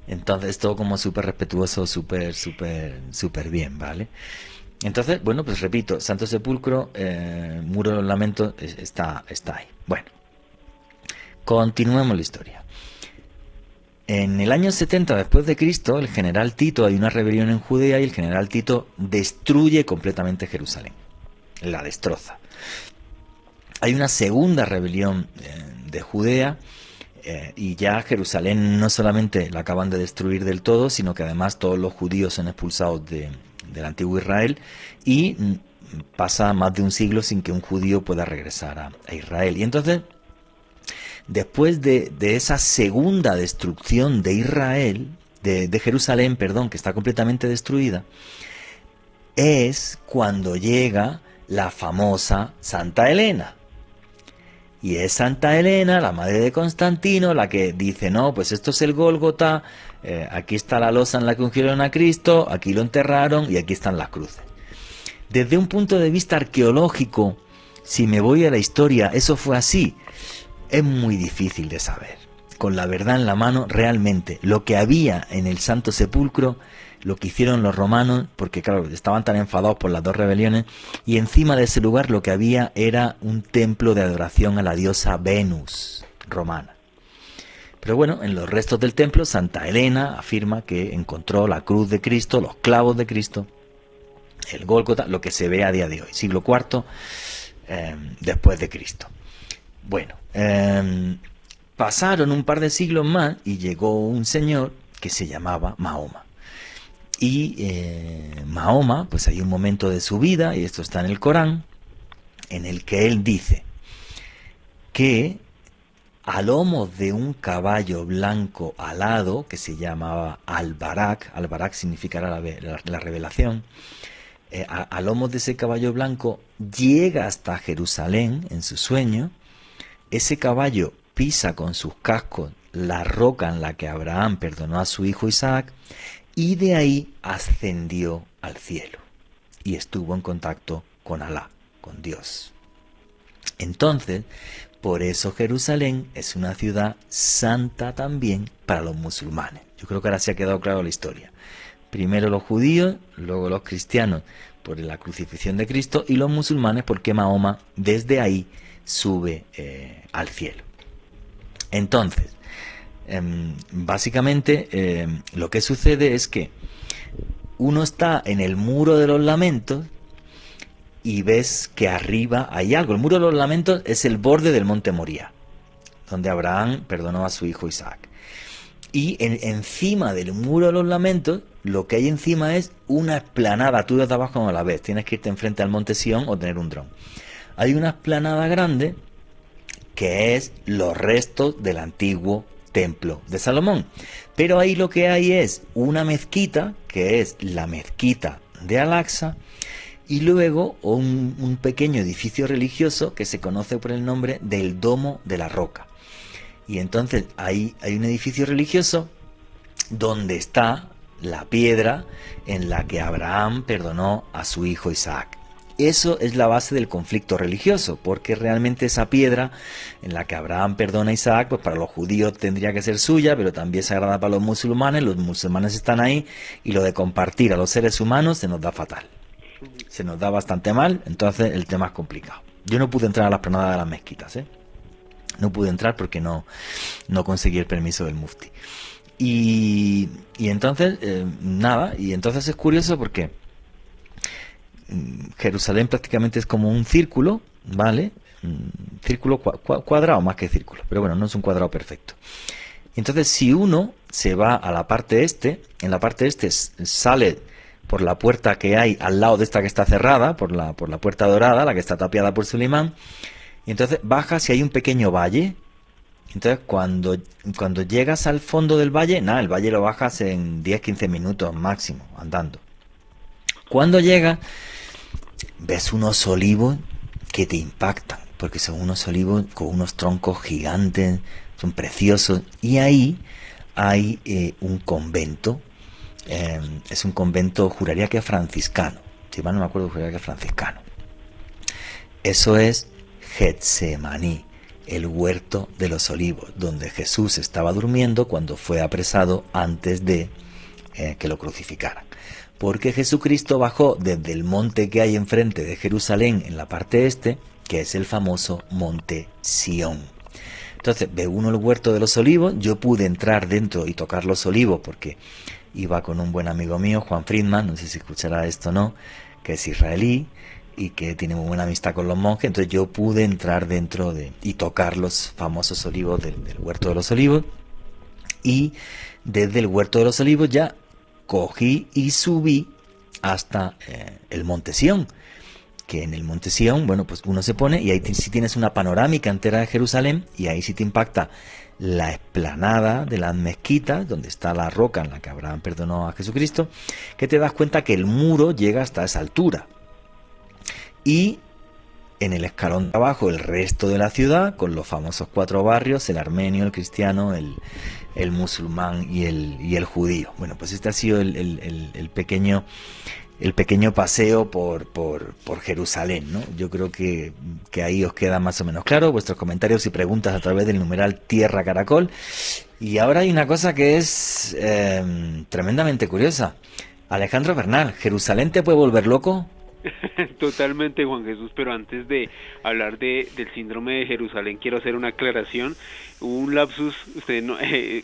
Entonces todo como súper respetuoso, súper bien, ¿vale? Entonces, bueno, pues repito, Santo Sepulcro, Muro de los Lamentos, está ahí. Bueno, continuemos la historia. En el año 70 después de Cristo, el general Tito, hay una rebelión en Judea y el general Tito destruye completamente Jerusalén, la destroza. Hay una segunda rebelión de Judea, y ya Jerusalén no solamente la acaban de destruir del todo, sino que además todos los judíos son expulsados del antiguo Israel y pasa más de un siglo sin que un judío pueda regresar a Israel. Y entonces, después de esa segunda destrucción de Israel, de Jerusalén, perdón, que está completamente destruida, es cuando llega la famosa Santa Elena. Y es Santa Elena, la madre de Constantino, la que dice, no, pues esto es el Gólgota, aquí está la losa en la que ungieron a Cristo, aquí lo enterraron y aquí están las cruces. Desde un punto de vista arqueológico, si me voy a la historia, eso fue así, es muy difícil de saber. Con la verdad en la mano, realmente, lo que había en el Santo Sepulcro, lo que hicieron los romanos, porque claro, estaban tan enfadados por las 2 rebeliones, y encima de ese lugar lo que había era un templo de adoración a la diosa Venus romana. Pero bueno, en los restos del templo, Santa Elena afirma que encontró la cruz de Cristo, los clavos de Cristo, el Gólgota, lo que se ve a día de hoy, siglo IV después de Cristo. Bueno, pasaron un par de siglos más y llegó un señor que se llamaba Mahoma. Y Mahoma, pues hay un momento de su vida, y esto está en el Corán, en el que él dice que a lomo de un caballo blanco alado, que se llamaba Al-Barak significará la revelación, a lomos de ese caballo blanco, llega hasta Jerusalén en su sueño. Ese caballo pisa con sus cascos la roca en la que Abraham perdonó a su hijo Isaac, y de ahí ascendió al cielo y estuvo en contacto con Alá, con Dios. Entonces, por eso Jerusalén es una ciudad santa también para los musulmanes. Yo creo que ahora se ha quedado claro la historia. Primero los judíos, luego los cristianos por la crucifixión de Cristo, y los musulmanes porque Mahoma desde ahí sube al cielo. Entonces, básicamente lo que sucede es que uno está en el muro de los lamentos y ves que arriba hay algo. El muro de los lamentos es el borde del monte Moría, donde Abraham perdonó a su hijo Isaac. Y encima del muro de los lamentos, lo que hay encima es una explanada. Tú desde abajo no la ves, tienes que irte enfrente al monte Sión o tener un dron. Hay una explanada grande que es los restos del antiguo templo de Salomón. Pero ahí lo que hay es una mezquita, que es la mezquita de Al-Aqsa, y luego un pequeño edificio religioso que se conoce por el nombre del Domo de la Roca. Y entonces ahí hay un edificio religioso donde está la piedra en la que Abraham perdonó a su hijo Isaac. Eso es la base del conflicto religioso, porque realmente esa piedra en la que Abraham perdona a Isaac, pues para los judíos tendría que ser suya, pero también es sagrada para los musulmanes están ahí, y lo de compartir a los seres humanos se nos da fatal. Se nos da bastante mal, entonces el tema es complicado. Yo no pude entrar a la explanada de las mezquitas, no pude entrar porque no conseguí el permiso del mufti. Y entonces, nada, y entonces es curioso porque Jerusalén prácticamente es como un círculo, ¿vale? Círculo cuadrado más que círculo, pero bueno, no es un cuadrado perfecto. Entonces, si uno se va a la parte este, en la parte este sale por la puerta que hay al lado de esta que está cerrada, por la puerta dorada, la que está tapiada por Suleimán, y entonces bajas y hay un pequeño valle. Entonces, cuando llegas al fondo del valle, nada, el valle lo bajas en 10-15 minutos máximo, andando. Cuando llegas, ves unos olivos que te impactan, porque son unos olivos con unos troncos gigantes, son preciosos, y ahí hay un convento, es un convento, juraría que es franciscano, si mal no me acuerdo, juraría que es franciscano. Eso es Getsemaní, el huerto de los olivos, donde Jesús estaba durmiendo cuando fue apresado antes de que lo crucificaran. Porque Jesucristo bajó desde el monte que hay enfrente de Jerusalén en la parte este, que es el famoso monte Sión. Entonces ve uno el huerto de los olivos. Yo pude entrar dentro y tocar los olivos porque iba con un buen amigo mío, Juan Friedman, no sé si escuchará esto o no, que es israelí y que tiene muy buena amistad con los monjes. Entonces yo pude entrar dentro y tocar los famosos olivos del huerto de los olivos, y desde el huerto de los olivos ya cogí y subí hasta el monte Sión, que en el monte Sión, bueno, pues uno se pone y ahí sí tienes una panorámica entera de Jerusalén, y ahí sí te impacta la explanada de las mezquitas, donde está la roca en la que Abraham perdonó a Jesucristo, que te das cuenta que el muro llega hasta esa altura. Y en el escalón de abajo el resto de la ciudad, con los famosos 4 barrios, el armenio, el cristiano, el musulmán y el judío. Bueno, pues este ha sido el pequeño paseo por Jerusalén, ¿no? Yo creo que ahí os queda más o menos claro. Vuestros comentarios y preguntas a través del numeral Tierra Caracol. Y ahora hay una cosa que es tremendamente curiosa. Alejandro Bernal, ¿Jerusalén te puede volver loco? Totalmente, Juan Jesús, pero antes de hablar del síndrome de Jerusalén, quiero hacer una aclaración. Hubo un lapsus, usted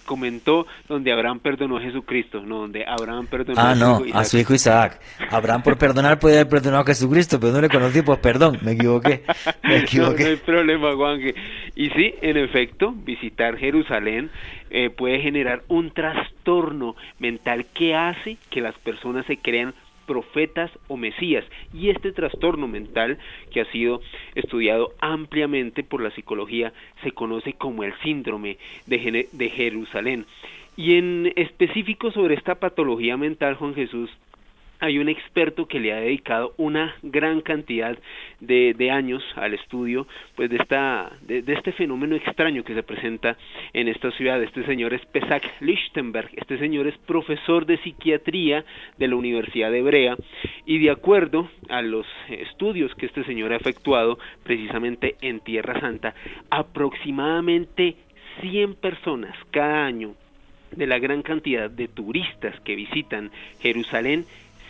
comentó donde Abraham perdonó a Jesucristo, no, donde Abraham perdonó a su hijo Isaac. Abraham por perdonar puede haber perdonado a Jesucristo, pero no le conocí, pues perdón, me equivoqué. No hay problema, Juanje. Y sí, en efecto, visitar Jerusalén puede generar un trastorno mental que hace que las personas se crean profetas o mesías, y este trastorno mental, que ha sido estudiado ampliamente por la psicología, se conoce como el síndrome de Jerusalén. Y en específico sobre esta patología mental, Juan Jesús, hay un experto que le ha dedicado una gran cantidad de años al estudio pues de este fenómeno extraño que se presenta en esta ciudad. Este señor es Pesach Lichtenberg. Este señor es profesor de psiquiatría de la Universidad de Hebrea, y de acuerdo a los estudios que este señor ha efectuado precisamente en Tierra Santa, aproximadamente 100 personas cada año de la gran cantidad de turistas que visitan Jerusalén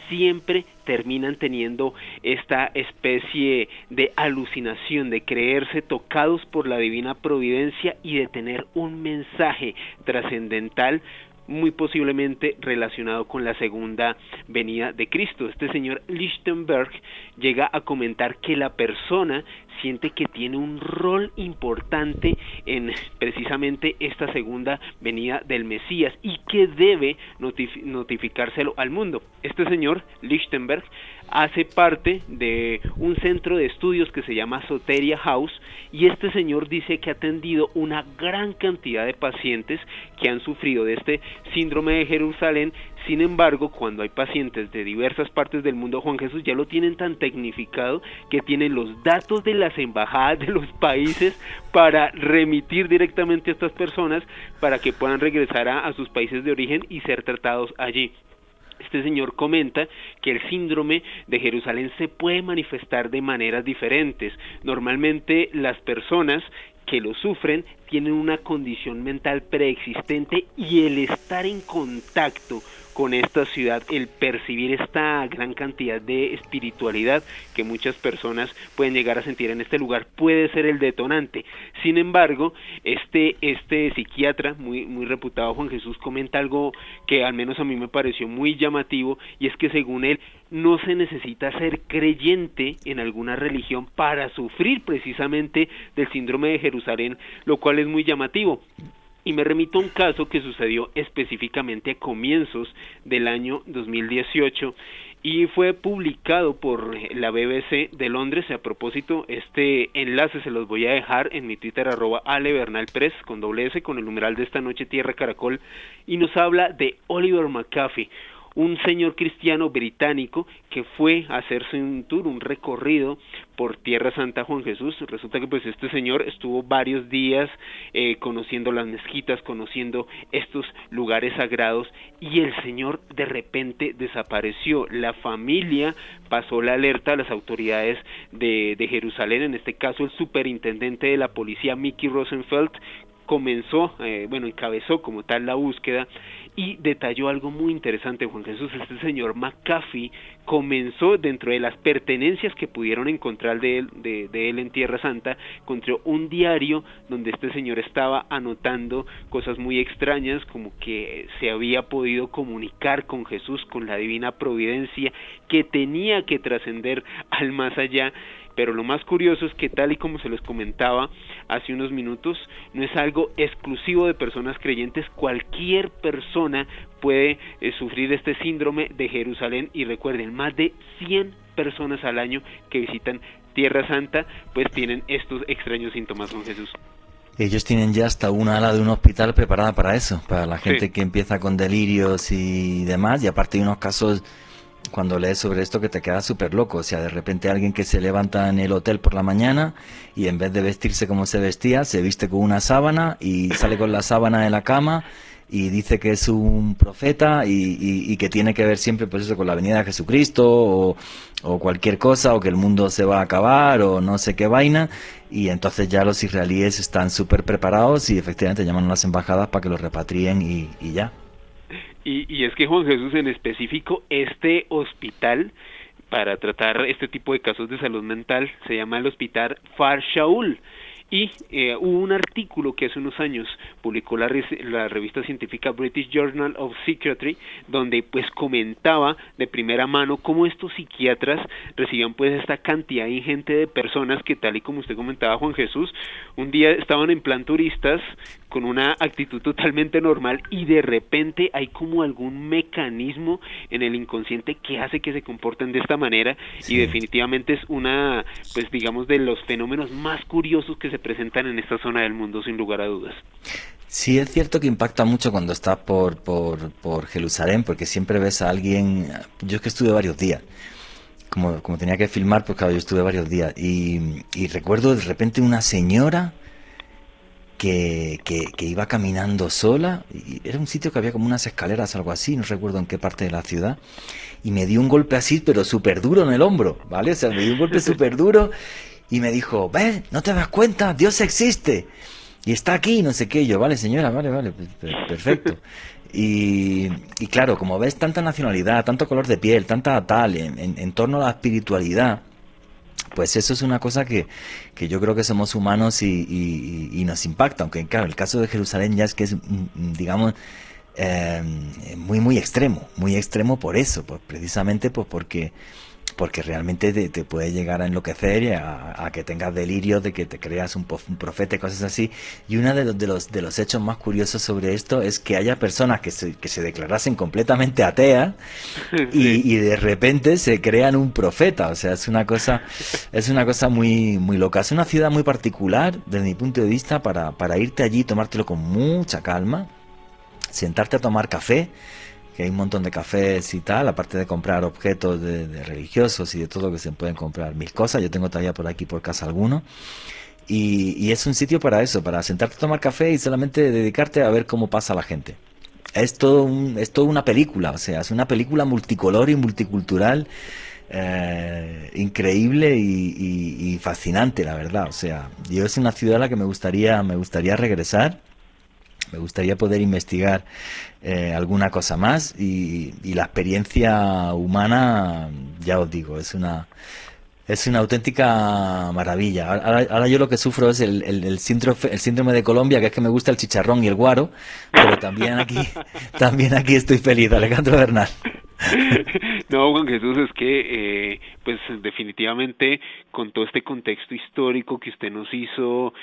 siempre terminan teniendo esta especie de alucinación, de creerse tocados por la divina providencia y de tener un mensaje trascendental muy posiblemente relacionado con la segunda venida de Cristo. Este señor Lichtenberg llega a comentar que la persona siente que tiene un rol importante en precisamente esta segunda venida del Mesías y que debe notificárselo al mundo. Este señor Lichtenberg hace parte de un centro de estudios que se llama Soteria House, y este señor dice que ha atendido una gran cantidad de pacientes que han sufrido de este síndrome de Jerusalén. Sin embargo, cuando hay pacientes de diversas partes del mundo, Juan Jesús, ya lo tienen tan tecnificado que tienen los datos de las embajadas de los países para remitir directamente a estas personas para que puedan regresar a sus países de origen y ser tratados allí. Este señor comenta que el síndrome de Jerusalén se puede manifestar de maneras diferentes. Normalmente las personas que lo sufren tienen una condición mental preexistente, y el estar en contacto con esta ciudad, el percibir esta gran cantidad de espiritualidad que muchas personas pueden llegar a sentir en este lugar, puede ser el detonante. Sin embargo, este psiquiatra muy reputado, Juan Jesús, comenta algo que al menos a mí me pareció muy llamativo, y es que según él no se necesita ser creyente en alguna religión para sufrir precisamente del síndrome de Jerusalén, lo cual es muy llamativo. Y me remito a un caso que sucedió específicamente a comienzos del año 2018 y fue publicado por la BBC de Londres. A propósito, este enlace se los voy a dejar en mi Twitter, @alebernalpress, con doble S, con el numeral de esta noche Tierra Caracol, y nos habla de Oliver McAfee, un señor cristiano británico que fue a hacerse un tour, un recorrido por Tierra Santa, Juan Jesús. Resulta que pues este señor estuvo varios días conociendo las mezquitas, conociendo estos lugares sagrados, y el señor de repente desapareció. La familia pasó la alerta a las autoridades de Jerusalén, en este caso el superintendente de la policía, Mickey Rosenfeld, encabezó como tal la búsqueda, y detalló algo muy interesante, Juan Jesús. Este señor McAfee comenzó, dentro de las pertenencias que pudieron encontrar de él en Tierra Santa, encontró un diario donde este señor estaba anotando cosas muy extrañas, como que se había podido comunicar con Jesús, con la divina providencia, que tenía que trascender al más allá. Pero lo más curioso es que, tal y como se les comentaba hace unos minutos, no es algo exclusivo de personas creyentes. Cualquier persona puede sufrir este síndrome de Jerusalén, y recuerden, más de 100 personas al año que visitan Tierra Santa pues tienen estos extraños síntomas, Juan Jesús. Ellos tienen ya hasta una ala de un hospital preparada para eso, para la gente Sí. que empieza con delirios y demás, y aparte hay unos casos, cuando lees sobre esto, que te quedas súper loco. O sea, de repente alguien que se levanta en el hotel por la mañana y en vez de vestirse como se vestía, se viste con una sábana y sale con la sábana de la cama y dice que es un profeta y que tiene que ver siempre pues eso con la venida de Jesucristo o cualquier cosa, o que el mundo se va a acabar o no sé qué vaina, y entonces ya los israelíes están súper preparados y efectivamente llaman a las embajadas para que los repatrien y ya. Y es que, Juan Jesús, en específico, este hospital para tratar este tipo de casos de salud mental se llama el Hospital Far Shaul. Y hubo un artículo que hace unos años publicó la revista científica British Journal of Psychiatry, donde pues comentaba de primera mano cómo estos psiquiatras recibían pues esta cantidad ingente de personas que, tal y como usted comentaba, Juan Jesús, un día estaban en plan turistas con una actitud totalmente normal, y de repente hay como algún mecanismo en el inconsciente que hace que se comporten de esta manera. Sí. Y definitivamente es una, pues digamos, de los fenómenos más curiosos que se presentan en esta zona del mundo, sin lugar a dudas. Sí, es cierto que impacta mucho cuando estás por Jerusalén, porque siempre ves a alguien. Yo es que estuve varios días. Como tenía que filmar, pues claro, yo estuve varios días. Y recuerdo de repente una señora que iba caminando sola. Y era un sitio que había como unas escaleras, algo así, no recuerdo en qué parte de la ciudad. Y me dio un golpe así, pero súper duro en el hombro, ¿vale? O sea, me dio un golpe súper duro y me dijo, ¿ves? ¿No te das cuenta? Dios existe. Y está aquí, no sé qué. Yo, vale, señora, vale, perfecto. Y claro, como ves tanta nacionalidad, tanto color de piel, tanta tal, en torno a la espiritualidad, pues eso es una cosa que yo creo que somos humanos y nos impacta. Aunque claro, el caso de Jerusalén ya es que es, digamos, muy extremo por eso, pues precisamente pues porque realmente te puede llegar a enloquecer y a que tengas delirios de que te creas un profeta y cosas así. Y uno de los hechos más curiosos sobre esto es que haya personas que se declarasen completamente ateas y de repente se crean un profeta. O sea, es una cosa muy loca. Es una ciudad muy particular desde mi punto de vista para irte allí, tomártelo con mucha calma, sentarte a tomar café, que hay un montón de cafés y tal, aparte de comprar objetos de religiosos y de todo, que se pueden comprar mil cosas. Yo tengo todavía por aquí por casa alguno. Y es un sitio para eso, para sentarte a tomar café y solamente dedicarte a ver cómo pasa la gente. Es todo una película, o sea, es una película multicolor y multicultural, increíble y fascinante, la verdad. O sea, yo es una ciudad a la que me gustaría regresar. Me gustaría poder investigar alguna cosa más y la experiencia humana, ya os digo, es una auténtica maravilla. Ahora yo lo que sufro es el síndrome de Colombia, que es que me gusta el chicharrón y el guaro, pero también aquí estoy feliz, Alejandro Bernal. No, Juan Jesús, es que pues definitivamente con todo este contexto histórico que usted nos hizo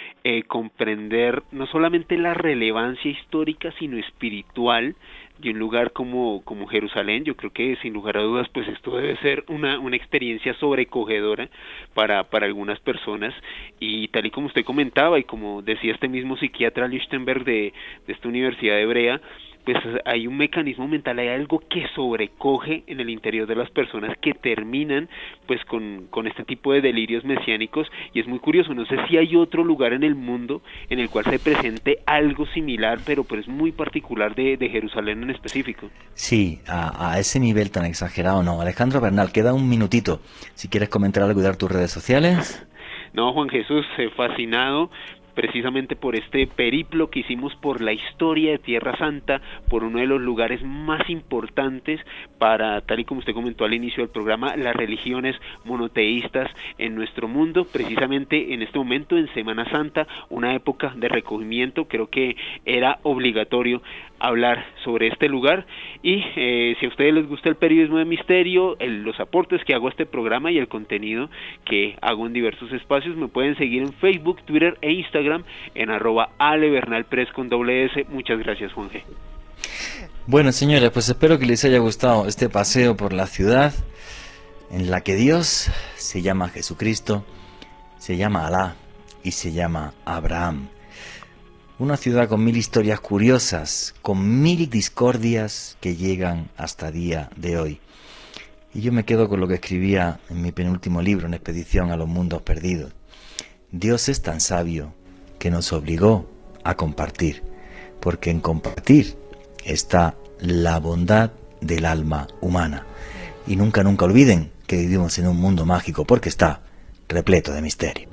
comprender no solamente la relevancia histórica sino espiritual de un lugar como Jerusalén, yo creo que sin lugar a dudas pues esto debe ser una experiencia sobrecogedora para algunas personas, y tal y como usted comentaba y como decía este mismo psiquiatra Lichtenberg de esta Universidad Hebrea, pues hay un mecanismo mental, hay algo que sobrecoge en el interior de las personas que terminan pues con este tipo de delirios mesiánicos, y es muy curioso. No sé si hay otro lugar en el mundo en el cual se presente algo similar, pero pues muy particular de Jerusalén en específico. Sí, a ese nivel tan exagerado no. Alejandro Bernal, queda un minutito. Si quieres comentar algo y dar tus redes sociales. No, Juan Jesús, fascinado precisamente por este periplo que hicimos por la historia de Tierra Santa, por uno de los lugares más importantes para, tal y como usted comentó al inicio del programa, las religiones monoteístas en nuestro mundo, precisamente en este momento en Semana Santa, una época de recogimiento. Creo que era obligatorio hablar sobre este lugar, y si a ustedes les gusta el periodismo de misterio, los aportes que hago a este programa y el contenido que hago en diversos espacios, me pueden seguir en Facebook, Twitter e Instagram en @alebernalpress con @S. Muchas gracias, Juan G. Bueno, señores, pues espero que les haya gustado este paseo por la ciudad en la que Dios se llama Jesucristo, se llama Alá y se llama Abraham. Una ciudad con 1000 historias curiosas, con 1000 discordias que llegan hasta día de hoy. Y yo me quedo con lo que escribía en mi penúltimo libro, en Expedición a los Mundos Perdidos. Dios es tan sabio que nos obligó a compartir, porque en compartir está la bondad del alma humana. Y nunca olviden que vivimos en un mundo mágico, porque está repleto de misterio.